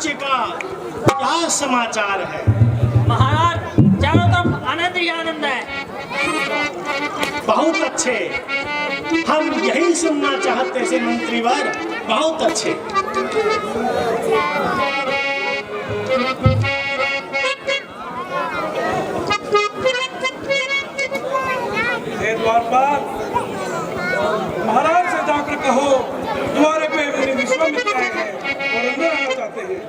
राज्य का क्या समाचार है? महाराज, चारों तरफ आनंद ही आनंद है। बहुत अच्छे, हम यही सुनना चाहते थे मंत्रीवर। बहुत अच्छे। द्वारपाल, महाराज से जाकर कहो तुम्हारे पे मुनि विश्वामित्र आए हैं और अंदर आना चाहते हैं।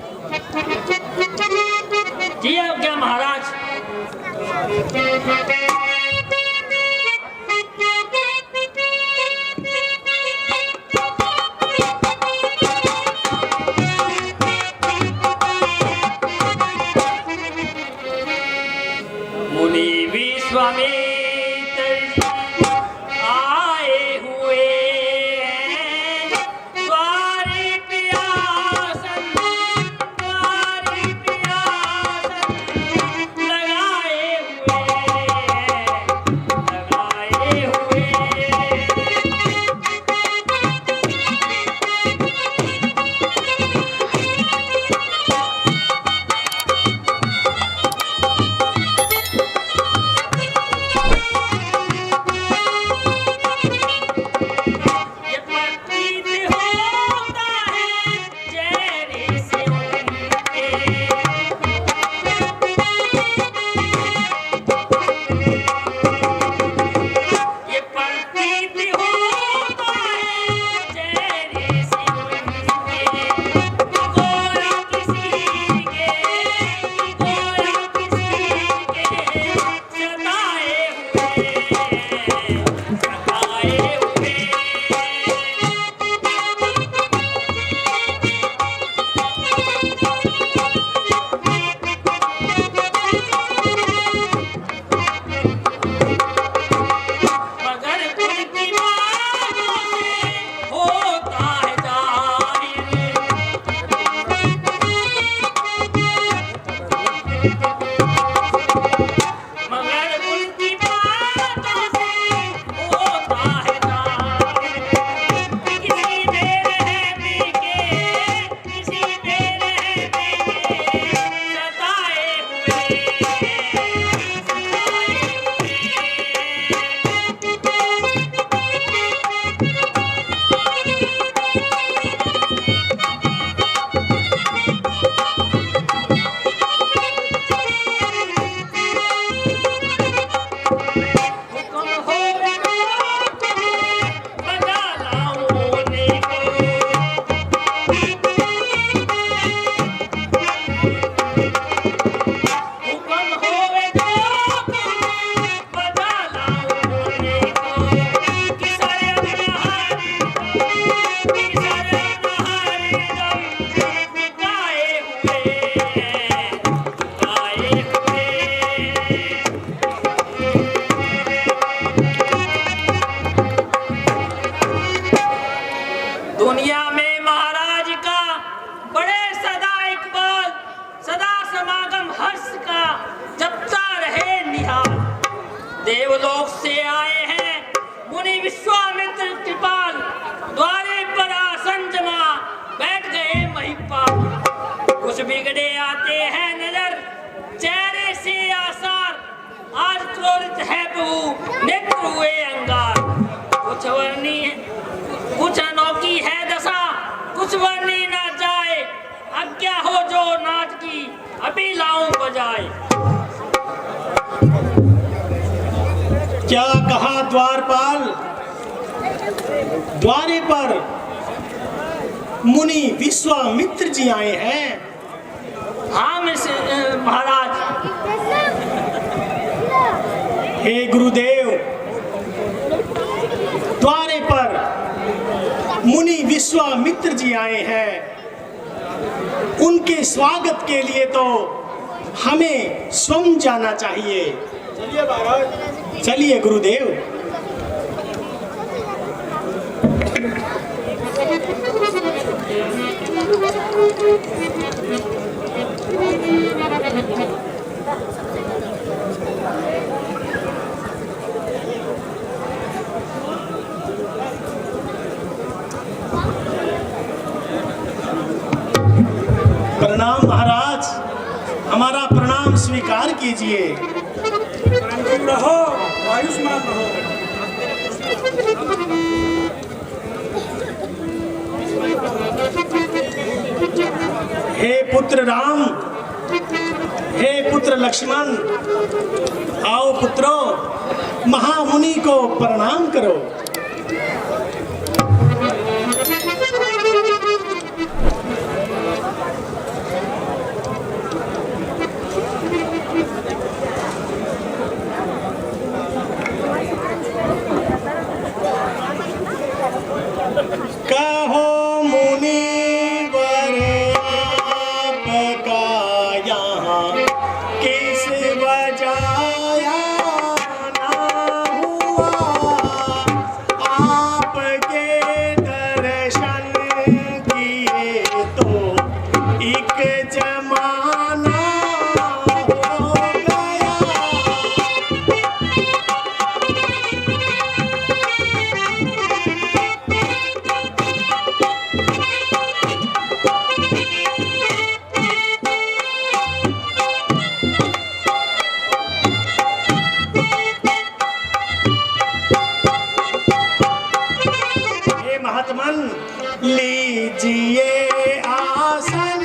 जी क्या महाराज? मुनि विश्वामित्र देवलोक से आए हैं मुनि विश्वामित्र कृपाल, द्वारे पर आसन जमा बैठ गए महिपाल। कुछ बिगड़े आते हैं नजर, चेहरे से आसार, आज क्रोधित है प्रभु नेत्र हुए अंगार। कुछ वर्णी कुछ अनोखी है दशा, कुछ वर्णी ना जाए, आज्ञा हो जो नाच की अभी लाऊं बजाए। क्या कहा द्वारपाल? द्वारे पर मुनि विश्वामित्र जी आए हैं। हाँ महाराज। हे गुरुदेव, द्वारे पर मुनि विश्वामित्र जी आए हैं। उनके स्वागत के लिए तो हमें स्वयं जाना चाहिए। चलिए महाराज, चलिए गुरुदेव। प्रणाम प्रणाम स्वीकार कीजिए। चिरंजीव रहो, आयुष्मान रहो। हे पुत्र राम, हे पुत्र लक्ष्मण, आओ पुत्रों, महामुनि को प्रणाम करो। कहो मुनिवर आपका यहाँ किस वजह आना हुआ, आपके दर्शन किए तो एक जमाना हो गया। हे महात्मन, लीजिए आसन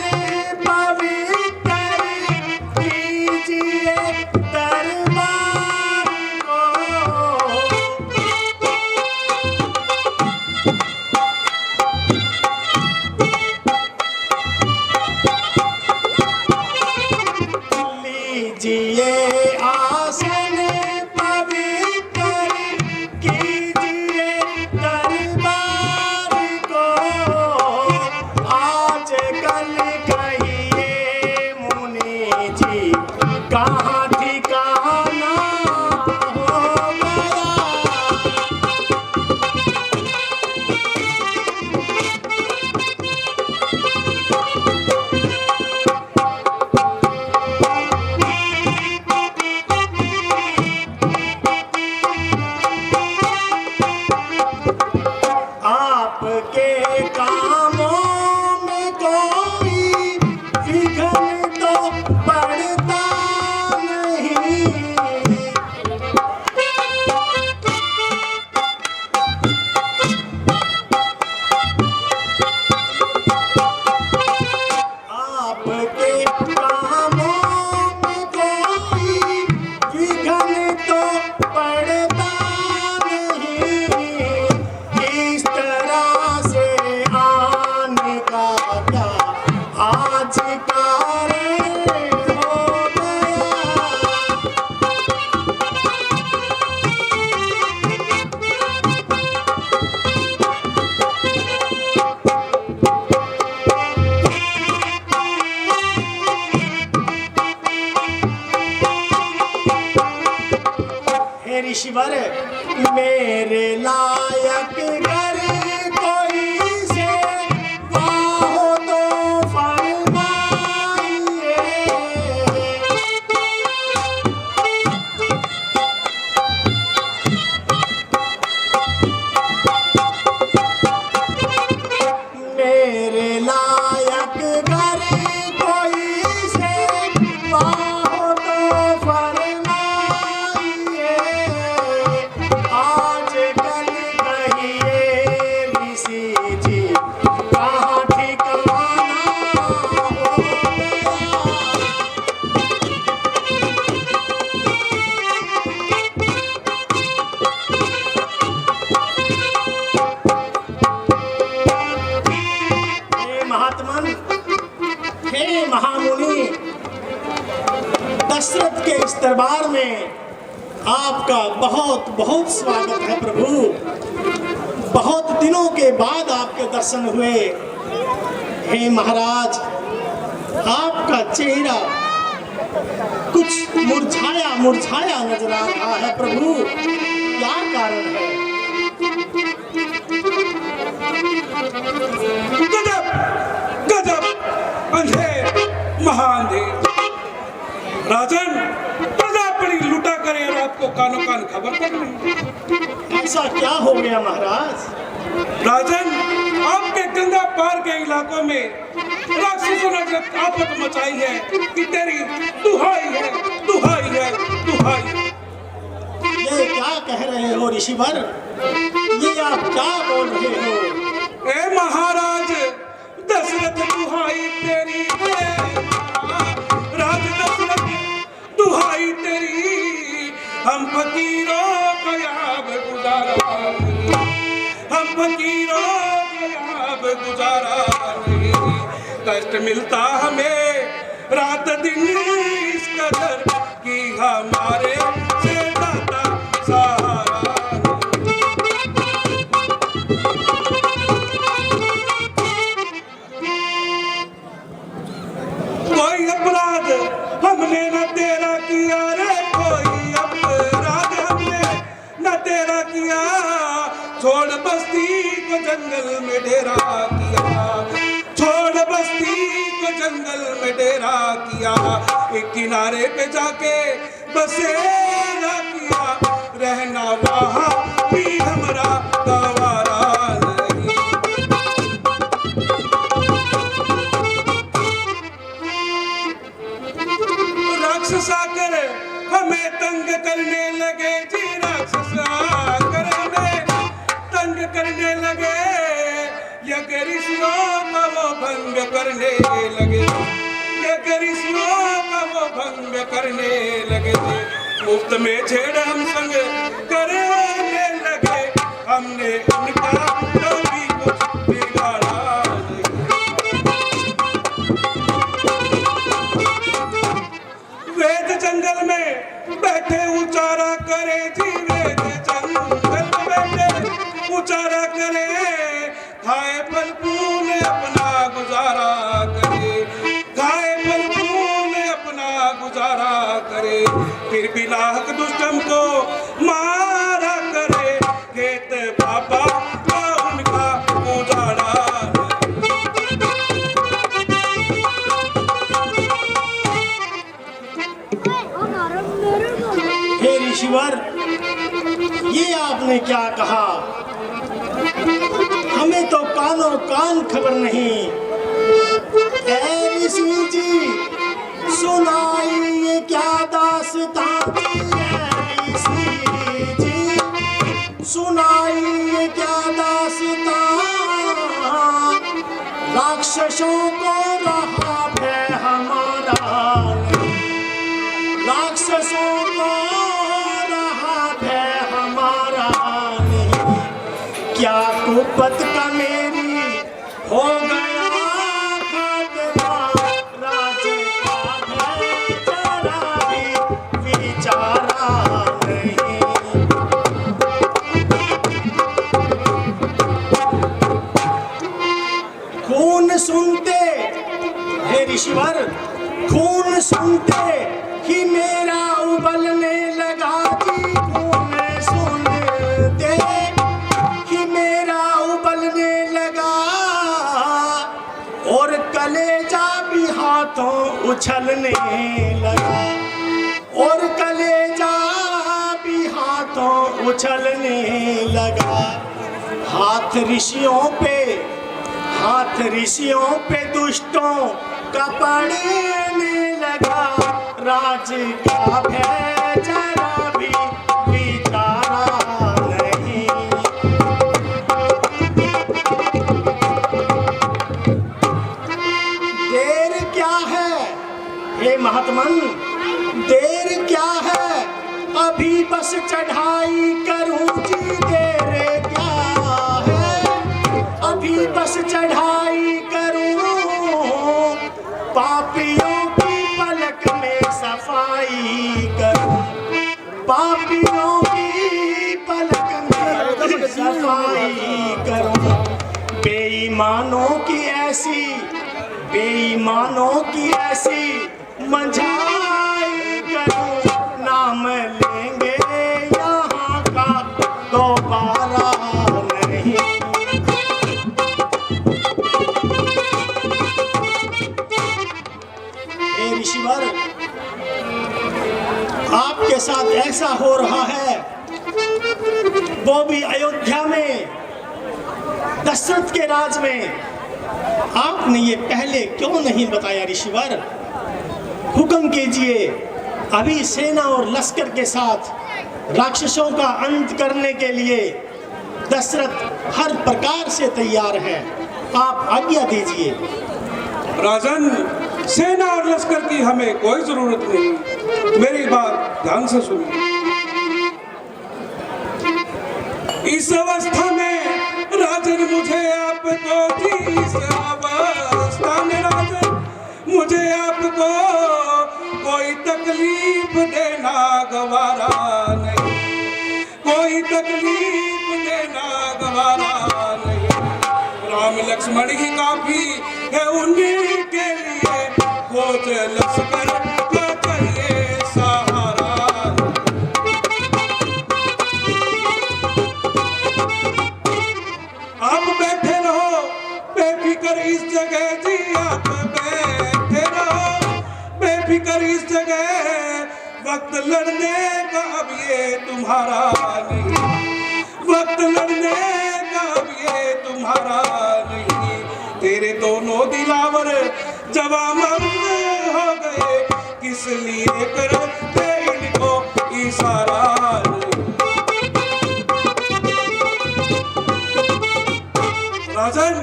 पवित्र, कीजिए दरबार को। लीजिए आसन पवित्र, कीजिए दरबार को। आज कल कहिए मुनि जी, कहाँ ठिकाना हो गया। आपके कामों में कोई विघ्न तो पड़ता नहीं। आपके कामों में कोई विघ्न तो पड़ता नहीं। इस तरह से आने का क्या आज कारण हो गया। हे ऋषिवर, मेरे लायक घर कोई से वाहो तो फरमाइए। मेरे लायक घर कोई से वाहो तो फरमाइए। आज कल कहिए ऋषि जी, कहाँ ठिकाना हो गया। हे महात्मन, हे महामुनि, दशरथ के इस दरबार में आपका बहुत बहुत स्वागत है प्रभु। बहुत दिनों के बाद आपके दर्शन हुए। हे महाराज, आपका चेहरा कुछ मुरझाया मुरझाया नजर आ रहा है प्रभु, क्या कारण है? गजब, गजब, अंधेर, महाअंधेर। राजन, प्रजा अपनी लुटा करे और आपको कानों कान खबर तक नहीं। ऐसा क्या हो गया महाराज? राजन, आपके गंगा पार के इलाकों में राक्षसों ने जब आफत मचाई है कि तेरी दुहाई है, दुहाई है, दुहाई है। ये क्या कह रहे हो ऋषिवर? ये आप क्या बोल रहे हो? ए महाराज दशरथ दुहाई तेरी है, राज दशरथ दुहाई तेरी, हम फकीरों को याब गुजारा नहीं, हम फकीरों को याब गुजारा नहीं, कष्ट मिलता हमें रात दिन इस कदर कि हमारे से दाता सहारा नहीं। कोई अपराध हमने न तेरा किया रे, कोई अपराध हमने न तेरा किया, छोड़ बस्ती को जंगल में डेरा किया, छोड़ बस्ती को जंगल में डेरा किया, एक किनारे पे जाके बसेरा किया, रहना वहाँ भी हमरा गवारा नहीं। राक्षस आकर हमें तंग करने लगे जी, राक्षस आकर हमें तंग करने लगे, यज्ञ ऋषियों का वो भंग करने लगे, यज्ञ ऋषियों का वो भंग करने लगे थे, मुफ्त में छेड़ हम संग करने लगे, हमने उनका कभी कुछ बिगाड़ा नहीं। वेद जंगल में बैठे उचारा करे जी, वेद जंगल में बैठे उचारा करे, खाए फल फूल अपना गुजारा करे, खाए फल फूल अपना गुजारा करे, फिर भी लाख दुष्टम को मारा करे, खेत बाबा का उनका उजाड़ा नहीं। हे ऋषिवर, ये आपने क्या कहा? हमें तो कानों कान खबर नहीं। ऐ ऋषि जी सुनाइए क्या दास्तां थी, ऐ ऋषि जी सुनाइए क्या दास्तां, राक्षसों को रहा भय हमारा नहीं, राक्षसों को रहा भय हमारा नहीं, क्या कुपत का मेरी हो गया खात्मा, राज का भय जरा भी विचारा नहीं। खून सुनते हे ऋषिवर, खून सुनते ही मेरा उबलने लगा जी, खून सुनते ही मेरा उबलने लगा, और कलेजा भी हाथों उछलने लगा, और कलेजा भी हाथों उछलने लगा, हाथ ऋषियों पे, हाथ ऋषियों पे दुष्टों का पड़ने लगा, राज का भय जरा भी विचारा नहीं। देर क्या है हे महात्मन, देर क्या है, अभी बस चढ़ाई करूं जी, देर क्या है, अभी बस चढ़ाई करूं, पापियों की पलक में सफाई करूं, पापियों की पलक में सफाई करूं, बेईमानों की ऐसी, बेईमानों की ऐसी मंझाई करूं, नाम लेंगे यहाँ का दोबारा नहीं। हे ऋषिवर, आपके साथ ऐसा हो रहा है, वो भी अयोध्या में दशरथ के राज में आपने ये पहले क्यों नहीं बताया ऋषिवर? हुक्म कीजिए, अभी सेना और लश्कर के साथ राक्षसों का अंत करने के लिए दशरथ हर प्रकार से तैयार है। आप आज्ञा दीजिए। राजन, सेना और लश्कर की हमें कोई जरूरत नहीं। मेरी बात ध्यान से सुनिए। इस अवस्था में राजन मुझे आपको इस अवस्था में राजन मुझे आपको कोई तकलीफ देना गवारा नहीं, कोई तकलीफ देना गवारा नहीं। राम लक्ष्मण ही काफी है उन्हीं के लिए, खोज लश्कर का चाहिए सहारा। आप बैठे रहो बेफिक्र इस जगह जी, आप बैठे रहो बेफिक्र इस जगह। वक्त लड़ने का अब ये तुम्हारा नहीं, वक्त लड़ने का अब ये तुम्हारा नहीं। तेरे दोनों दिलावर जवामर्द हो गए, किस लिए करते इनको इशारा नहीं। राजन,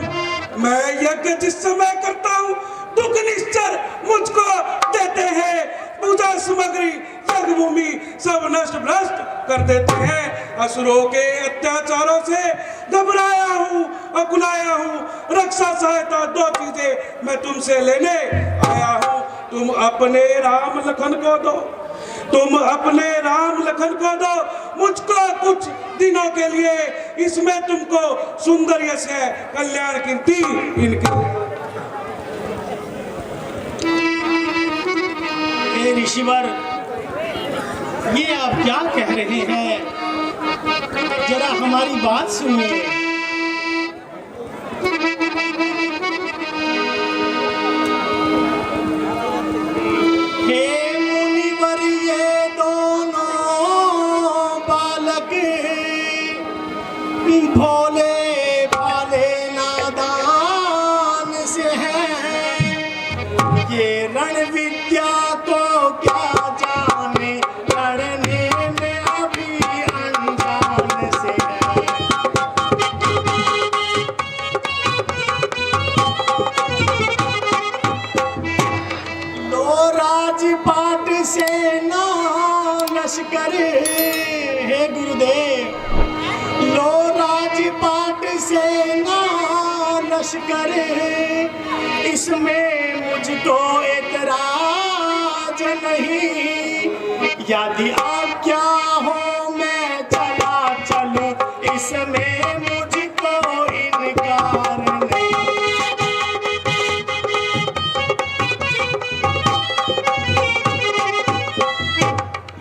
मैं यज्ञ जिस समय करता हूँ दुख निश्चर मुझको देते हैं, पूजा सामग्री जगभूमि सब नष्ट भ्रष्ट कर देते हैं। असुरों के अत्याचारों से घबराया हूँ, अकुलाया हूँ। रक्षा सहायता दो चीजें मैं तुमसे लेने आया हूँ। तुम अपने राम लखन को दो, तुम अपने राम लखन को दो मुझको कुछ दिनों के लिए। इसमें तुमको सुंदर यश है, कल्याण कीर्ति इनकी। ऋषिवर, ये आप क्या कह रहे हैं? जरा हमारी बात सुनिए। हे मुनिवर, ये दोनों बालक भोले भाले नादान से हैं। ये रण विद्या को क्या जाने, लड़ने में अभी अनजान से है। लो राजपाट सेना लश्कर, हे गुरुदेव, लो राजपाट सेना लश्कर, इसमें मुझको एतराज नहीं। यदि आज्ञा हो मैं चला चलूं, इसमें मुझको इनकार नहीं।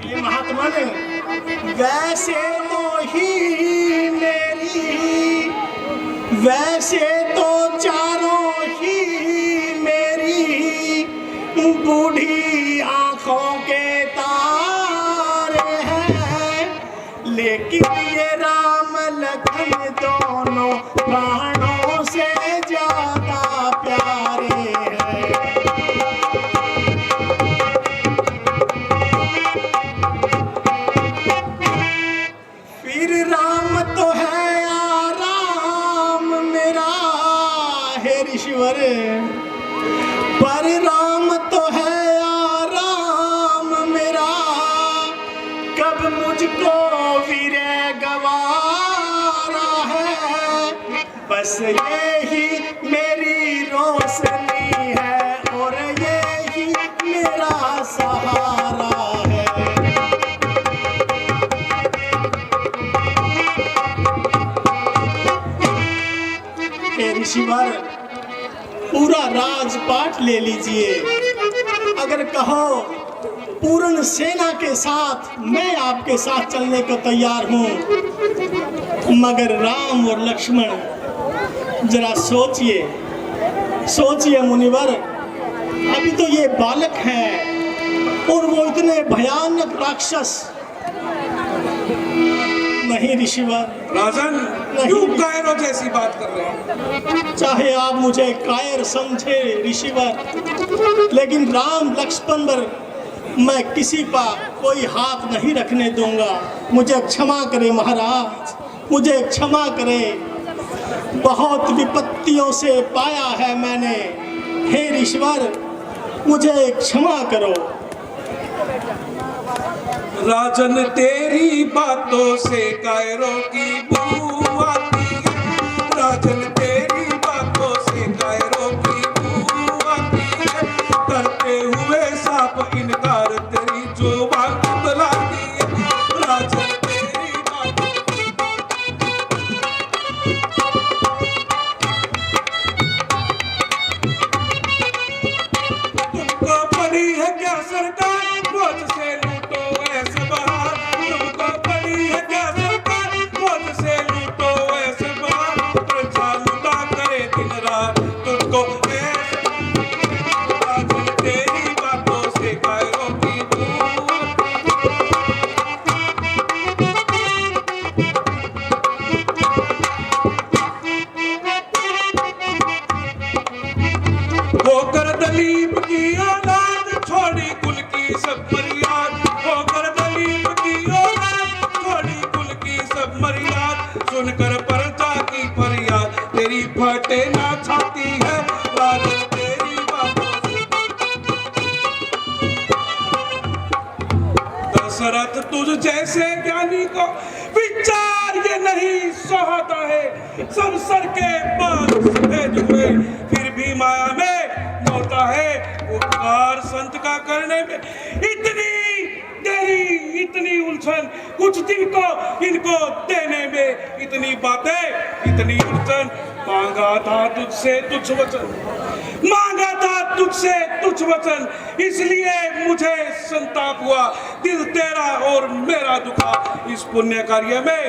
ये महात्मन, वैसे तो ही मेरी, वैसे तो चारों ही मेरी बूढ़ी आंखों के तारे हैं, लेकिन ये राम लखन दोनों प्राणों से ज्यादा प्यारे हैं। फिर राम तो है आराम मेरा, हे ऋषिवर, पर राम तो है आराम मेरा। कब मुझको वीरे गवारा है, बस यही मेरी रोशनी है और यही मेरा सहारा है। हे ऋषिवर, पूरा राजपाट ले लीजिए। अगर कहो पूर्ण सेना के साथ मैं आपके साथ चलने को तैयार हूँ, मगर राम और लक्ष्मण, जरा सोचिए, सोचिए मुनिवर। अभी तो ये बालक हैं और वो इतने भयानक राक्षस नहीं ऋषिवर, राजन, क्यों कायरों जैसी बात कर रहे हैं? चाहे आप मुझे कायर समझे ऋषिवर, लेकिन राम लक्ष्मण पर मैं किसी का कोई हाथ नहीं रखने दूंगा। मुझे क्षमा करे महाराज, मुझे क्षमा करे। बहुत विपत्तियों से पाया है मैंने, हे ऋषिवर मुझे क्षमा करो। राजन, तेरी बातों से कायरों की बू आती है। राजन, तेरी बातों से कायरों की बू आती है। करते हुए साफ इनकार तेरी जुबान बतलाती है। राजन, तेरी बातों तुमको पड़ी है क्या सरकार, बोझ से लूटो ऐसे बहार। तुमको पड़ी है क्या सरकार, बोझ से लूटो ऐसे बहार। प्रजा लूटा करे दिन रात तुमको ऐसे। राजन, तेरी बातों से कायरों की बू होकर दलीप की औलाद छोड़ी कुल की सब मर्याद। होकर दलीप की औलाद छोड़ी कुल की सब मर्याद। सुनकर प्रजा की फरियाद तेरी फटे ना छाती है। राजन, तेरी बातों से दशरथ तुझ जैसे ज्ञानी को विचार ये नहीं सहता है। सब सर के बाल सफेद हुए फिर भी माया में होता है। उपकार संत का करने में इतनी देरी, इतनी उलझन, कुछ दिन को इनको देने में इतनी बातें, इतनी उलझन। मांगा था तुझसे तुझ वचन, मांगा था तुझसे तुझ वचन, इसलिए मुझे संताप हुआ। दिल तेरा और मेरा दुखा इस पुण्य कार्य में।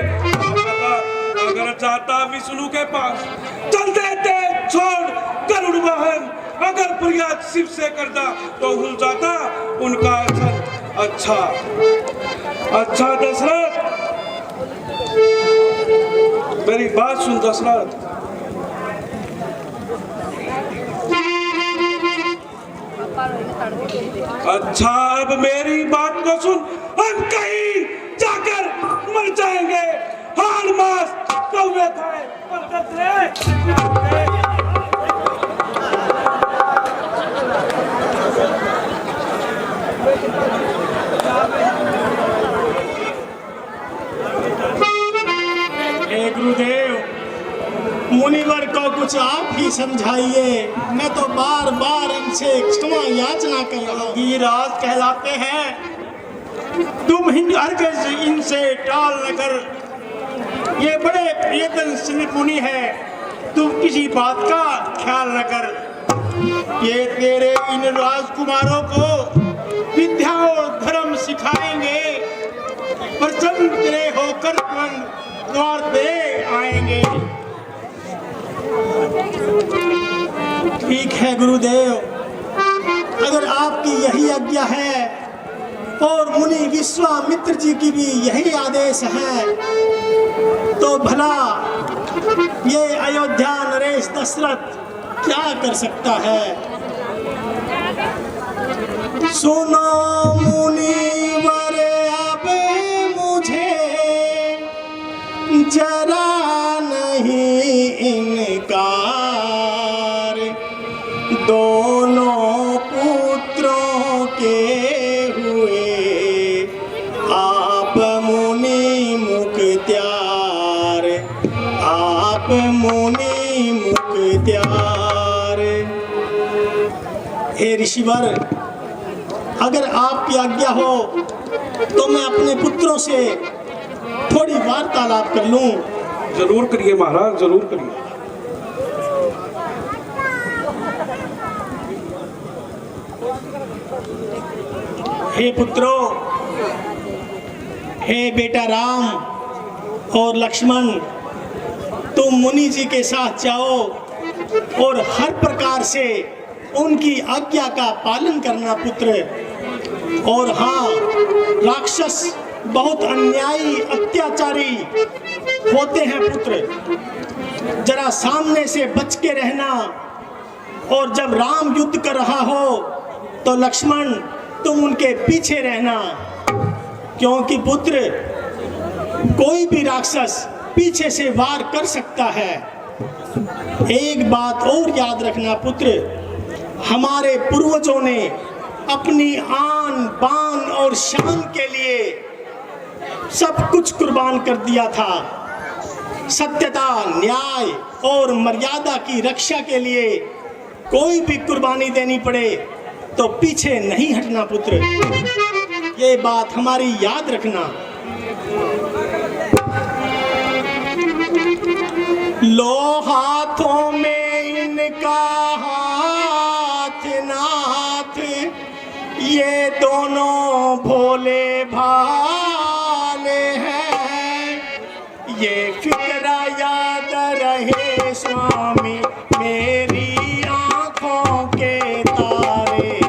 अगर जाता विष्णु के पास चल देते छोड़ गरुड़ वाहन। अगर फरियाद शिव से करता तो भूल जाता उनका संत। अच्छा अच्छा दशरथ, मेरी बात सुन दशरथ। अच्छा अब मेरी बात को सुन। हम कहीं जाकर मर जाएंगे, हाल मास कौवे खाए पर दसरे। हे गुरुदेव, मुनिवर को कुछ आप ही समझाइए। मैं तो बार बार इनसे क्षमा याचना कर रहा हूँ। ये राज कहलाते हैं, तुम हिंद हरगिज इनसे टाल न कर। ये बड़े प्रियतम मुनि है, तुम किसी बात का ख्याल न कर। ये तेरे इन राजकुमारों को विद्या और धर्म सिखाएंगे, प्रसन्न तेरे होकर तुरंत द्वार पे आएंगे। ठीक है गुरुदेव, अगर आपकी यही आज्ञा है और मुनि विश्वामित्र जी की भी यही आदेश है, तो भला ये अयोध्या नरेश दशरथ क्या कर सकता है। सुनो मुनिवर अब मुझे जरा नहीं इनकार। दोनों पुत्रों के हुए आप मुनि मुख्तियार। आप मुनि मुख्तियार। हे ऋषिवर, अगर आपकी आज्ञा हो तो मैं अपने पुत्रों से थोड़ी वार्तालाप कर लूं। जरूर करिए महाराज, जरूर करिए। हे पुत्रों, हे बेटा राम और लक्ष्मण, तुम मुनि जी के साथ जाओ और हर प्रकार से उनकी आज्ञा का पालन करना पुत्र। और हाँ, राक्षस बहुत अन्यायी अत्याचारी होते हैं पुत्र। जरा सामने से बच के रहना, और जब राम युद्ध कर रहा हो तो लक्ष्मण तुम उनके पीछे रहना, क्योंकि पुत्र कोई भी राक्षस पीछे से वार कर सकता है। एक बात और याद रखना पुत्र, हमारे पूर्वजों ने अपनी आन बान और शान के लिए सब कुछ कुर्बान कर दिया था। सत्यता, न्याय और मर्यादा की रक्षा के लिए कोई भी कुर्बानी देनी पड़े तो पीछे नहीं हटना पुत्र, ये बात हमारी याद रखना। लो हाथों में इनका हाथ नाथ, ये दोनों भोले भाले हैं। ये फिक्र याद रहे स्वामी मेरी आंखों के तारे।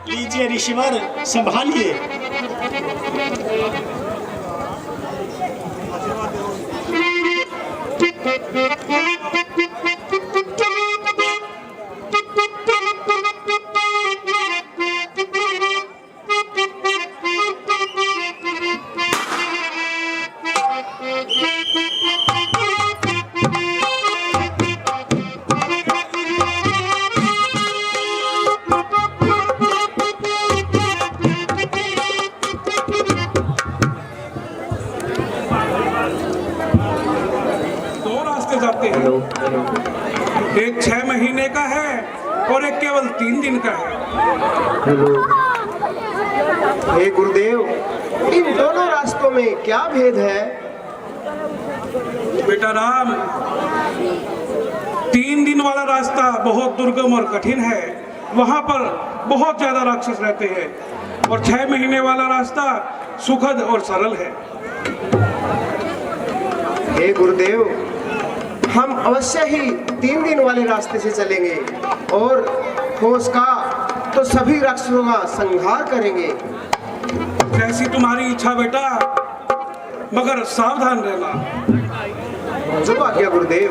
लीजिए ऋषिवर, संभालिए। जाते हैं, एक 6 महीने का है और एक केवल 3 दिन का है। हे गुरुदेव, इन दोनों रास्तों में क्या भेद है? बेटा राम, 3 दिन वाला रास्ता बहुत दुर्गम और कठिन है, वहां पर बहुत ज्यादा राक्षस रहते हैं, और 6 महीने वाला रास्ता सुखद और सरल है। हे गुरुदेव, हम अवश्य ही 3 दिन वाले रास्ते से चलेंगे और ठोस का तो सभी राक्षसों का संहार करेंगे। जैसी तुम्हारी इच्छा बेटा, मगर सावधान रहना। जो आज्ञा गुरुदेव।